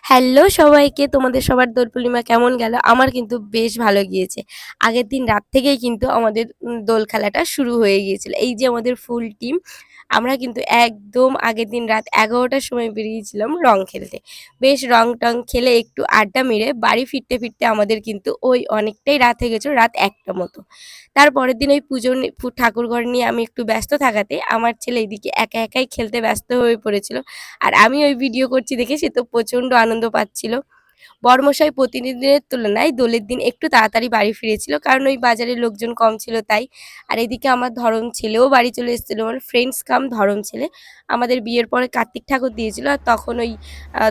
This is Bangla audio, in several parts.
হ্যালো সবাইকে, তোমাদের সবার দোল পূর্ণিমা কেমন গেল? আমার কিন্তু বেশ ভালো গিয়েছে। আগের দিন রাত থেকেই কিন্তু আমাদের দোল খেলাটা শুরু হয়ে গিয়েছিল। এই যে আমাদের ফুল টিম, আমরা কিন্তু একদম আগের দিন রাত ১১টার সময় বেরিয়েছিলাম রং খেলতে। বেশ রং-টং খেলে একটু আড্ডা মেরে বাড়ি ফিরতে, ফিরতে আমাদের কিন্তু ওই অনেকটাই রাত হয়ে গেছিল, রাত ১টা মতো। তার পরের দিন ওই পুজো ঠাকুরঘর নিয়ে আমি একটু ব্যস্ত থাকাতে আমার ছেলে এদিকে একা একাই খেলতে ব্যস্ত হয়ে পড়েছিল। আর আমি ওই ভিডিও করছি দেখে সে তো প্রচণ্ড আনন্দ পাচ্ছিল। বড়মশাই প্রতিদিনের তুলনায় দোলের দিন একটু তাড়াতাড়ি বাড়ি ফিরেছিল, কারণ ওই বাজারে লোকজন কম ছিল তাই। আর এদিকে আমার ধরম ছেলেও বাড়ি চলে এসেছিল, মানে ফ্রেন্ডস কাম ধরম ছেলে। আমাদের বিয়ের পরে কার্তিক ঠাকুর দিয়েছিল, আর তখন ওই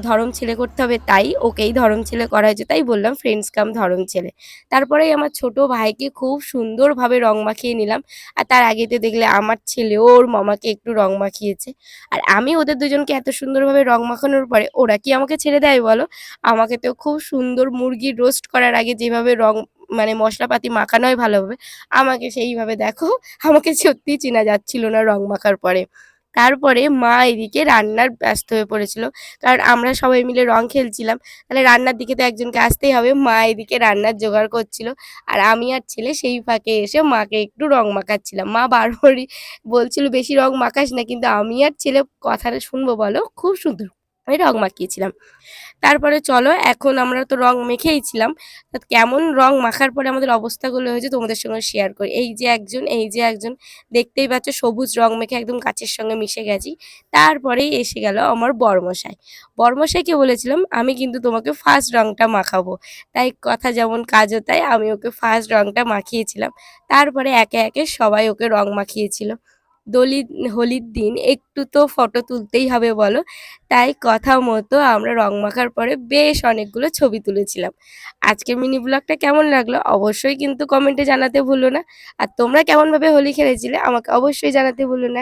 ধরম ছেলে করতে হবে তাই ওকেই ধরম ছেলে করা হয়েছে, তাই বললাম ফ্রেন্ডস কাম ধরম ছেলে। তারপরেই আমার ছোট ভাইকে খুব সুন্দরভাবে রং মাখিয়ে নিলাম। আর তার আগেতে দেখলে আমার ছেলেও ওর মামাকে একটু রং মাখিয়েছে। আর আমি ওদের দুজনকে এত সুন্দরভাবে রং মাখানোর পরে ওরা কি আমাকে ছেড়ে দেয় বলো? আমাকে তো খুব সুন্দর মুরগির রোস্ট করার আগে যেভাবে রং মানে মশলাপাতি মাখানো হয় ভালোভাবে, আমাকে সেইভাবে দেখো আমাকে সত্যিই চেনা যাচ্ছিল না রং মাখার পরে। তারপরে মা এদিকে রান্নার ব্যস্ত হয়ে পড়েছিল। কারণ আমরা সবাই মিলে রং খেলছিলাম। তাহলে রান্নার দিকে তো একজনকে আসতেই হবে। মা এদিকে রান্নার জোগাড় করছিল। আর আমি আর ছেলে সেই ফাঁকে এসে মাকে একটু রং মাখাচ্ছিলাম। মা বারবারই বলছিল, "বেশি রং মাখাস না।" কিন্তু আমি আর ছেলে কথাটা শুনবো বলো? খুব সুন্দর আমি রং মাখিয়েছিলাম। তারপরে চলো এখন আমরা তো রং মেখেইছিলাম। তা কেমন রং মাখার পরে আমাদের অবস্থাগুলো হয়েছে তোমাদের সঙ্গে শেয়ার করি। এই যে একজন দেখতেই পাচ্ছ সবুজ রং মেখে একদম কাচের সঙ্গে মিশে গেছি। তারপরেই এসে গেল আমার বরমশাই। বরমশাইকে বলেছিলাম, "আমি কিন্তু তোমাকে ফার্স্ট রংটা মাখাবো।" তাই কথা যেমন কাজও তাই আমি ওকে ফার্স্ট রংটা মাখিয়েছিলাম। তারপরে একে, একে সবাই ওকে রং মাখিয়েছিল। দলি হোলির দিন একটু তো ফটো তুলতেই হবে বলো? তাই কথা মতো আমরা রং মাখার পরে বেশ অনেকগুলো ছবি তুলেছিলাম। আজকের মিনি ব্লগটা কেমন লাগলো অবশ্যই কিন্তু কমেন্টে জানাতে ভুলো না। আর তোমরা কেমনভাবে হোলি খেলেছিলে আমাকে অবশ্যই জানাতে ভুলো না।